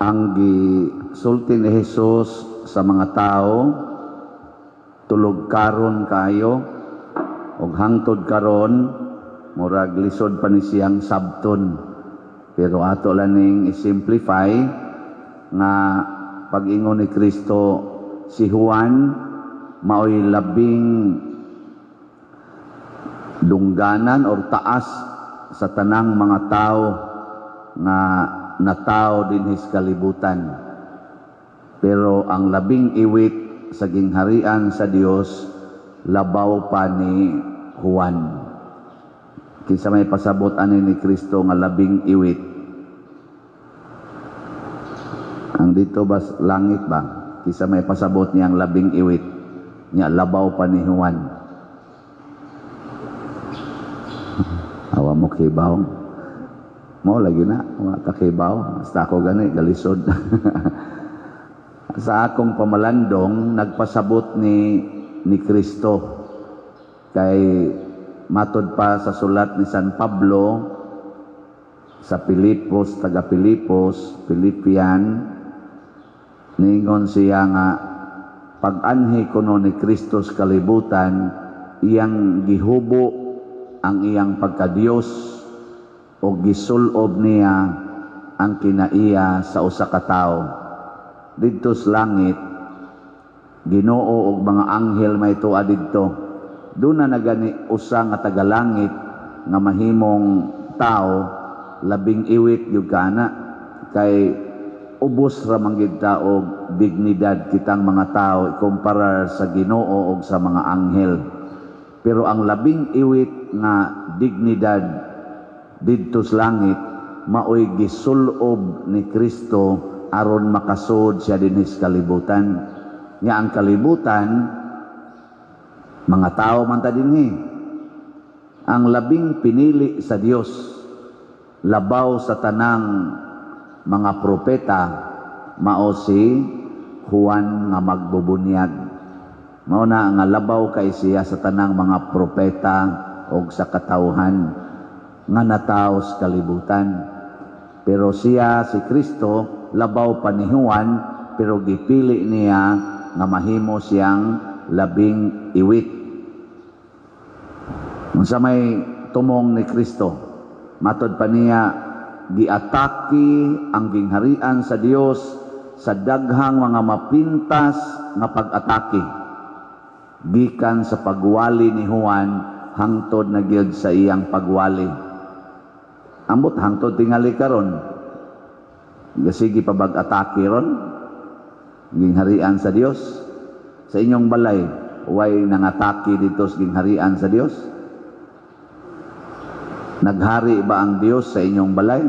ang gisulti ni Jesus sa mga tao tulog karon kayo ug hangtod karon murag lisod pa ni siyang sabton, pero ato laning i-simplify nga pag-ingon ni Kristo si Juan maoy labing dungganan or taas sa tanang mga tao nga natao dinhi sa kalibutan. Pero ang labing iwit sa gingharian sa Dios labaw pa ni Juan. Kinsa may pasabot ani ni Kristo nga labing iwit? Ang dito ba langit ba? Kinsa may pasabot niyang labing iwit? Nya labaw pa ni Juan. Awa mo kibaw. Mo lagi na, wa kakibaw. Basta ako gani galisod. Sa akong pamalandong nagpasabot ni Kristo kay matod pa sa sulat ni San Pablo sa Pilipos, taga Pilipos, Philippian, ningon siya nga pag-anhi kuno ni Kristo sa kalibutan, iyang gihubo ang iyang pagka-Dios o gisulob niya ang kinaiya sa usa ka tawo. Didto sa langit, Ginoo og mga anghel may tuwa didto. Doon na nagani usa nga tagalangit nga mahimong tao, labing iwit yung kana, kay ubos ra manggid ta og dignidad kitang mga tao ikumparar sa Ginoo og sa mga anghel. Pero ang labing iwit nga dignidad didto sa langit maoy gisulob ni Kristo aron makasud siya dinhi sa kalibutan. Nga ang kalibutan mga tao man ta dinhi. Ang labing pinili sa Dios labaw sa tanang mga propeta mao si Juan nga magbubunyag. Mao na nga labaw kay siya sa tanang mga propeta og sa katawhan nga natawo sa kalibutan. Pero siya si Kristo labaw pa ni Juan, pero gipili niya nga mahimo siyang labing iwit. Unsa may tumong ni Kristo, matod pa niya giataki ang gingharian sa Dios sa daghang mga mapintas nga pag-atake gikan sa pagwali ni Juan hangtod na gyud sa iyang pagwali. Ambot hangtod tingali karon gasigi pa bag-atake ron gingharian sa Dios. Sa inyong balay way nangatake dito sa gingharian sa Dios? Naghari ba ang Dios sa inyong balay?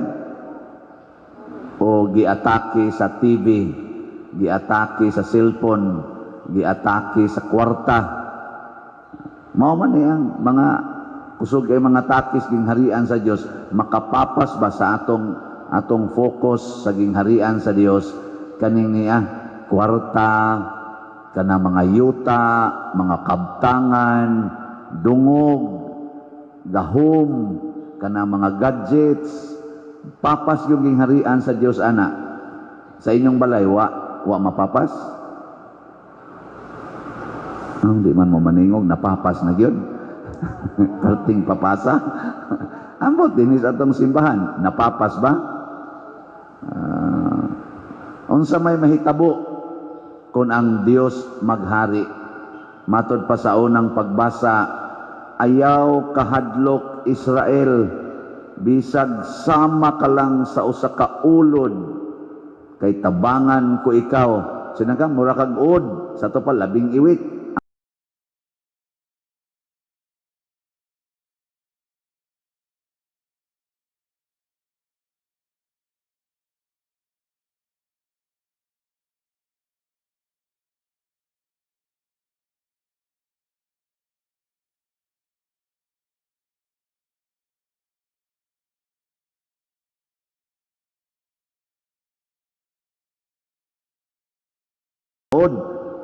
O giatake sa TV, giatake sa cellphone, giatake sa kwarta? Mao man yang mga kusog ay mga takis gingharian sa Dios, makapapas ba sa atong focus sa gingharian sa Dios kaning niya kwarta, kana mga yuta, mga kabtangan, dungog, gahom, kana mga gadgets, papas yung gingharian sa Dios ana. Sa inyong balay wa mapapas? Di man mo maningog napapas na gyud. Perting papasa. Ambot dinis atong simbahan, napapas ba? Unsa may mahitabo kung ang Dios maghari? Matod pa sa unang pagbasa, ayaw kahadlok Israel, bisag sama ka lang sa usa ka ulod, kay tabangan ko ikaw. Sinagang mura kag ud, sa to pa labing iwit.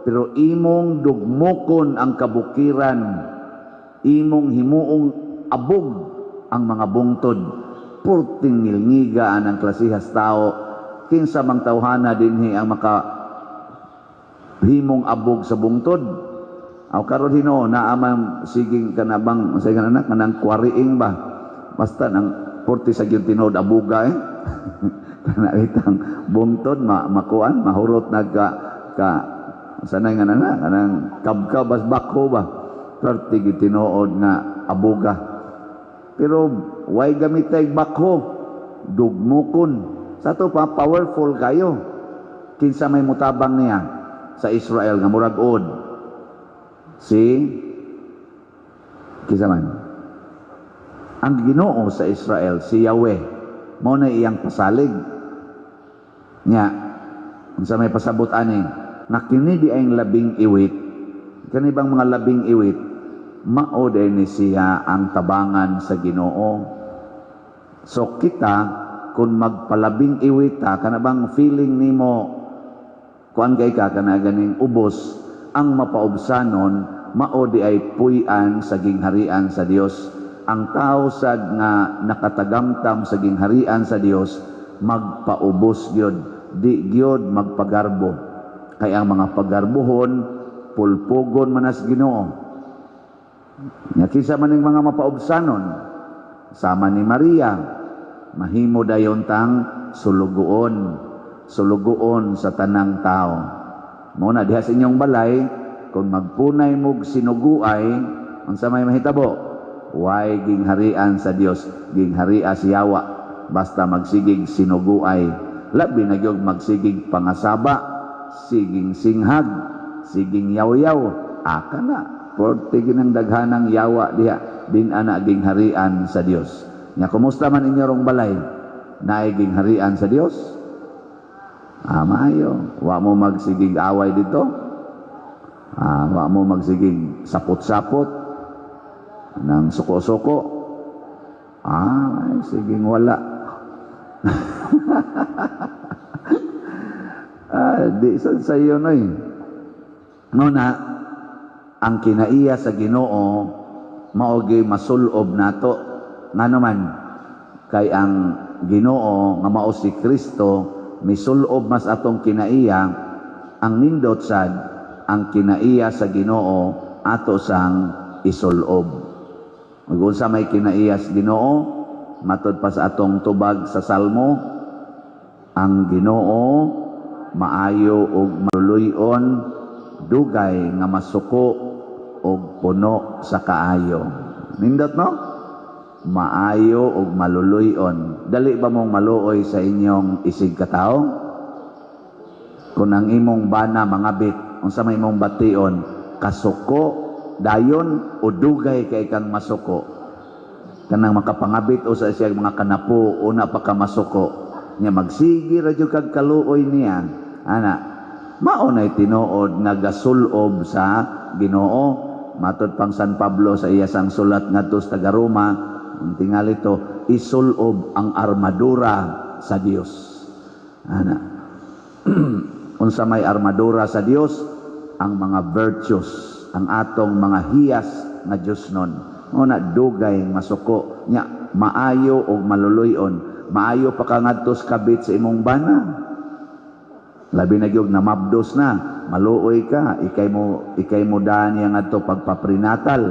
Pero imong dugmokon ang kabukiran, imong himuong abog ang mga bungtod, purting ngilngigaan ang klasihas tao, kinsa mang tawhana dinhi ang maka himong abog sa bungtod. Aw karon Ginoo naa man siging kanabang say anak kanang kwariing ba. Basta nang 40 sa gyud tinuod abuga kana itang bungtod makuan mahurot nagka sanay nga nana kanang kabkabas bakho ba. 30 gyud tinuod nga abuga. Pero way gamitay bakho dugmukon. Sa to pa powerful kayo. Kinsa may mutabang niya sa Israel nga murag od. Kinsa man? Ang Ginoo sa Israel si Yahweh. Mao na iyang pasalig. Nya unsa may pasabot ani? Nakini di ay labing iwit. Kani bang mga labing iwit? Mao ni siya ang tabangan sa Ginoo. So kita kung magpalabing iwita kana bang feeling nimo kuan kay ka kana ganing ubos ang mapaubsanon mao di ay puy-an sa gingharian sa Dios. Ang tao sad nga nakatagamtam sa gingharian sa Dios magpaubos gyud, di gyud magpagarbo. Kay ang mga pagarbuhon pulpugon manas Ginoo. Nya kinsa man ning mga mapaubsanon sama ni Maria mahimo dayon tang sulugoon sa tanang tao. Mao na diha sa inyong balay kung magpunay mog sinuguay unsa may mahitabo way gingharian sa Dios, gingharia si Yawa basta magsigig sinuguay. Labi na gyud magsigig pangasaba, siging singhag, siging yaw-yaw, aka na porte ginang daghanang yawa diha din ana gingharian sa Dios. Nya kumusta man inyo rong balay? Naay gingharian sa Dios? Maayo. Wa mo magsigig away dito? Wa mo magsigig sapot-sapot nang suko-suko? Siging wala. Di sa iyo noy. Nuna, ang kinaiya sa Ginoo maogi masulob nato. Nga naman, kay ang Ginoo nga mao si Kristo misulob mas atong kinaiya, ang nindot sad ang kinaiya sa Ginoo ato sang isulob. Ug sa may kinaiya sa Ginoo matud pa sa atong tubag sa Salmo, ang Ginoo maayo ug maluluyon, dugay nga masuko ug puno sa kaayo. Nindot no? Maayo ug maluluyon. Dali ba mong maluoy sa inyong isig katao? Kung ang imong bana mangabit, unsa may imong bation, kasuko dayon o dugay kay kang masuko. Kanang makapangabit o sa siya mga kanapo una pa ka masuko. Nya magsigi ra jud kag kaluoy niya. Ana, mao nay tinuod nga gasulob sa Ginoo. Matod pang San Pablo sa iyasang sulat ngadto sa taga Roma, ang tingali to, isulob ang armadura sa Dios. Ana. Unsa may armadura sa Dios? Ang mga virtues, ang atong mga hiyas nga Dios nun. Una dugay masuko nya maayo og maluluyon. Maayo pa ka ngadto kabit sa imong bana. Labi na gyud na mabdos na, maluoy ka, ikay mo daan yang ngadto pagpaprinatal.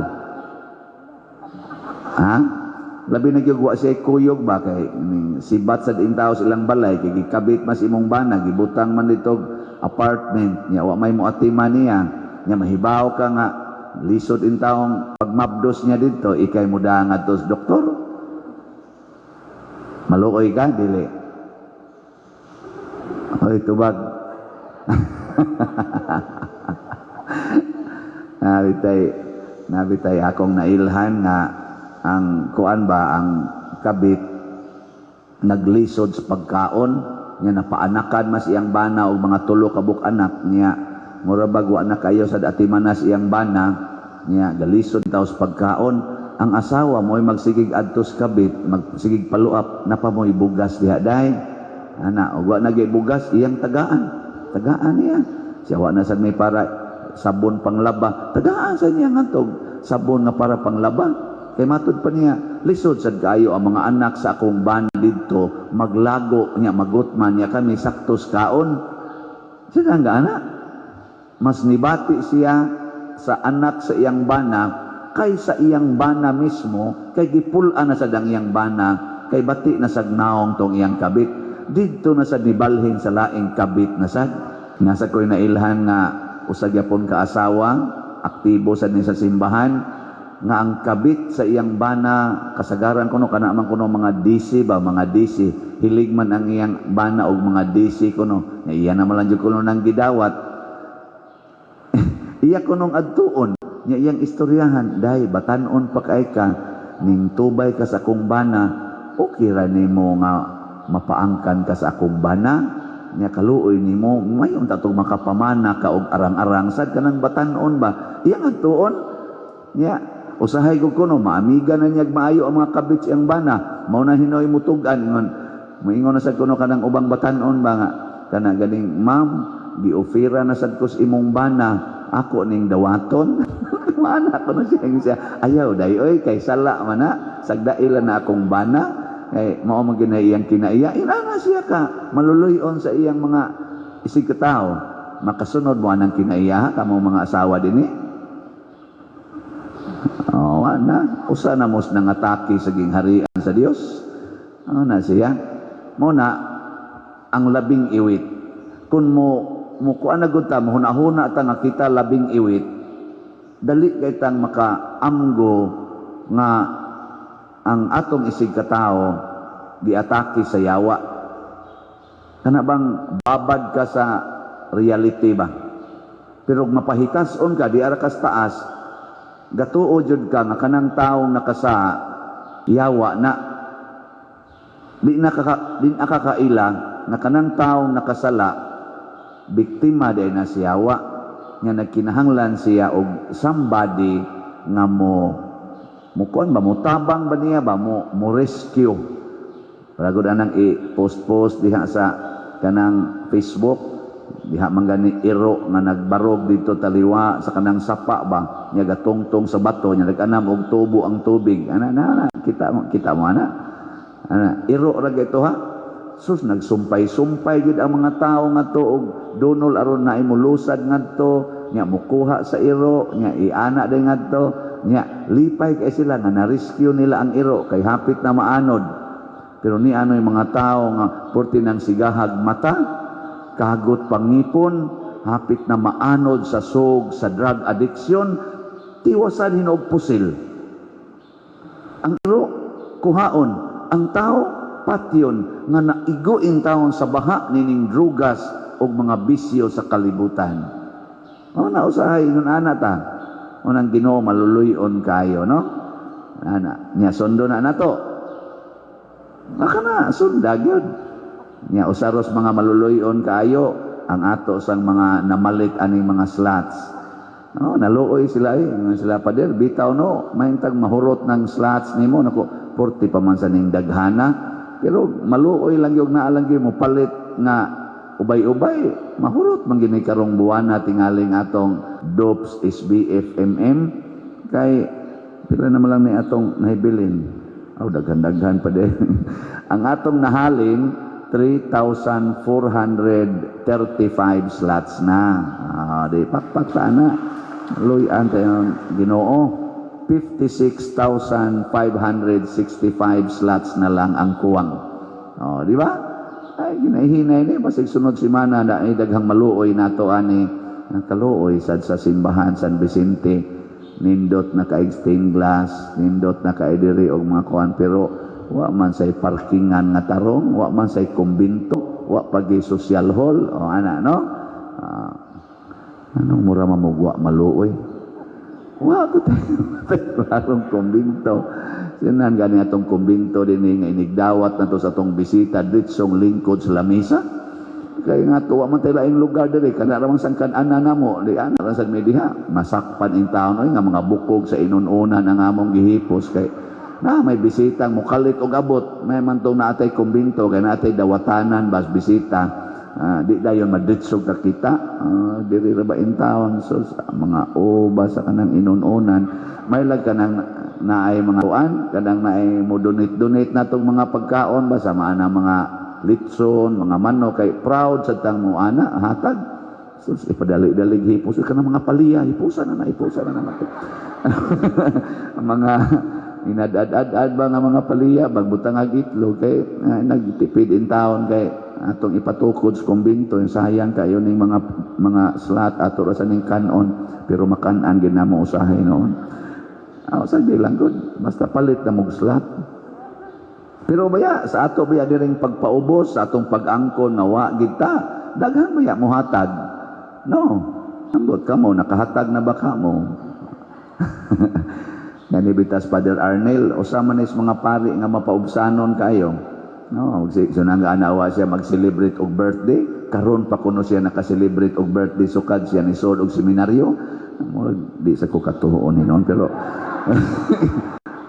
Labi na gyud wa siya kuyog ba kay sibat sa intaw silang balay kay gikabit mas imong bana, gibutang man dito apartment nya wa may moatiman niya. Nya mahibaw ka nga lisod intawong pagmabdos niya dito, ikay mo daan ngadto sa doktor. Maluoy ka dili. Oy tubag. Nabitay akong nailhan nga ang kuan ba ang kabit naglisod sa pagkaon nya napaanakan mas iyang bana og mga tulo ka buk anak niya mura bag wa na kayo sa atimanas iyang bana niya galisod taw sa pagkaon. Ang asawa mo'y magsigig adto sa kabit, magsigig paluap na pa mo'y bugas diha day. Ana og wa na gyud bugas iyang tagaan niya. Siya wa na sad may para sabon panglaba. Tagaan sa niya ngadtog sabon nga para panglaba. Kay matud pa niya, lisod sad kayo ang mga anak sa akong bana didto maglago nya magutman nya kami saktos kaon. Sila nga anak. Mas nibati siya sa anak sa iyang bana kaysa iyang bana mismo, kay gipul-an na sa iyang bana, kay bati na sa naong tong iyang kabit. Dito na sa nibalhin sa laing kabit na sad. Nasa ko'y nailhan nga usag yapon ka asawa, aktibo sad ni sa simbahan, nga ang kabit sa iyang bana kasagaran kuno kana man kuno mga DC ba mga DC hilig man ang iyang bana og mga DC kuno nya iya na man lang kuno nang gidawat iya kunong adtuon nya iyang istoryahan dai batan-on pa kay ka ning tubay ka sa akong bana okay ra nimo nga mapaangkan ka sa akong bana nya kaluoy nimo mayon tatog makapamana ka og arang-arang sad kanang batan-on ba iyang adtuon nya usahay ko kuno maamiga na niyag maayo ang mga kabit siyang bana mao na hinoy mutugan ngon moingon na sad kuno kanang ubang batan-on ba nga kana ganing ma'am giofera na sad ko sa imong bana ako ning dawaton mana ko na siya ayaw day oy kay sala man na sagdailan na akong bana kay mao man ginayang kinaiya ina na siya ka maluluyon sa iyang mga isig ka tao makasunod mo anang kinaiya kamo mga asawa dinhi. Oh, na usa na mos nang atake sa gingharian sa Dios. Ano na siya? Muna ang labing iwit. Kun mo kuan na gud ta mo hunahuna ta nga kita labing iwit. Dali kay tang makaamgo nga ang atong isig ka tawo giatake sa yawa. Kana bang babad ka sa reality ba? Pero mapahitas-on ka di ara kas taas gatuo jud ka nga kanang taong nakasa yawa na di nakakaila nga kanang taong nakasala biktima day na si yawa nga nagkinahanglan siya og somebody nga mo kuan ba mo tabang ba niya ba mo rescue para gud anang i-post diha sa kanang Facebook diha man gani iro nga nagbarog dito taliwa sa kanang sapa ba nya gatungtong sa bato nya nag-anam og tubo ang tubig ana kita mo ana iro ra gito ha sus nagsumpay-sumpay gid ang mga tawo ngadto og dunol aron na imulusad ngadto nya mukuha sa iro nya iana day ngadto nya lipay kay sila nga na-rescue nila ang iro kay hapit na maanod pero ni ano yung mga tawo nga porti nang sigahag mata kagot pangipon, hapit na maanod sa sug, sa drug addiction, tiwasan hinog pusil. Ang iro, kuhaon, ang tao, patyon, nga naiguin taon sa baha nining drugas o mga bisyo sa kalibutan. O na, usahay, nun ana ta. Unang Ginoo maluluyon kayo, no? Ana, niya sondo na to. Baka na, sundag yun. Nya usaros mga maluluyon kaayo ang ato sang mga namalit aning mga slots. No, naluoy sila sila pader bitaw no, mahintag mahurot ng slots nimo nako 40 pa man sa ning daghana. Pero maluoy lang yung naalang gyud mo palit nga ubay-ubay, mahurot man gini karong buwan na tingaling atong dopes SBF kay pila na lang ni atong nahibilin. Daghan-daghan pa din. Ang atong nahalin 3,435 slots na. Di pakpakta na. Luyan tayo Ginoo. 56,565 slots na lang ang kuwang. Di ba? Ay, ginahinay ni. Basig sunod si Mana na daghang maluoy na to ani. Nakaluoy sad sa simbahan San Vicente. Nindot na ka-stained glass. Nindot na ka-ediri og mga kuwan. Pero wa man say parkingan nga tarong, wa man say kumbinto, wa pagi social hall, o ana no? Anong mura mamugwa maluoy? Wa ko tarong kumbinto. Sinan gani atong kumbinto dinhi nga inigdawat na to sa atong bisita ditsong lingkod sa lamisa. Kay nga tuwa man tayo laing lugar diri kana ra man sangkan-ana namo, di ana ra sad mediha. Masakpan in taon oy nga mga bukog sa inununan ang among gihipos kay may bisitang mukalit og abot may man tong naatay kumbinto kay naatay dawatanan bas bisita di dayon maditsog ka kita diri ra ba in town so mga oba sa kanang inununan may lag kanang naay mga kuan, kadang naay mo donate na tong mga pagkaon ba sa mga litson, mga manok kay proud sa tang mo ana hatag. Sus ipadali-dalig hipos ka na mga paliya, hipusan na naman. Ang mga inadad-ad ba nga mga paliya bagbutang ag itlog kay nagtipid in town kay atong ipatukod sa kumbinto sayang kayo ning mga slot ato ra sa ning kanon pero makan-an gid namo usahay noon. Sagdi lang gud basta palit na mog slot. Pero baya sa ato baya diring pagpaubos sa atong pag-angkon nga wa gid ta daghan baya mo hatag. No. Ambot ka mo nakahatag na ba ka mo? Nanibitas Father Arnel o sa manis mga pari nga mapaubsanon kayo. No, so nang-anawa siya mag-celebrate og birthday, karon pa kuno siya naka-celebrate og birthday sukad siya ni sod og seminaryo. Di sa ko katuon ni noon pero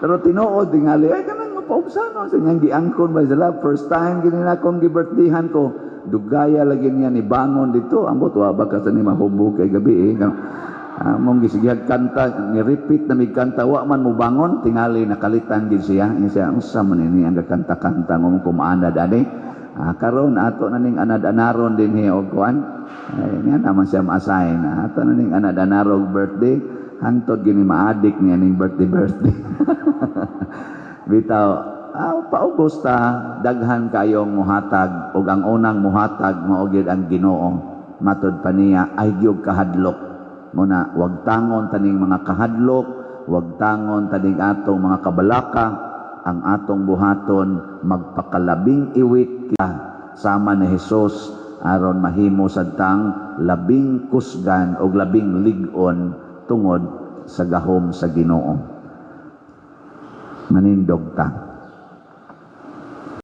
pero tinuod tingali ay kanang mapaubsanon sa niyang giangkon ba sila first time gini na kong gi-birthdayhan ko. Dugaya lagi niya ni bangon dito ambot wa ba ka sa ni mahubog kay gabi mong gisigihag kanta ni repeat na mig kanta wa man mo bangon tingali nakalitan gid siya unsa man ini ang kanta-kanta ngom kumaanad ani karon ato na ning anad-anaron dinhi og kuan nga naman siya ma-assign ato na ning anad-anarog birthday hangtod gini maadik niya ning birthday bitaw paubos ta daghan kayong muhatag ug ang unang muhatag mao gid ang Ginoo matud pa niya ay gyud kahadlok muna wag tangon taning mga kahadlok wag tangon taning atong mga kabalaka ang atong buhaton magpakalabing iwit kita sama ni Hesus aron mahimo sadtang labing kusgan o labing lig-on tungod sa gahom sa Ginoo manindog ta.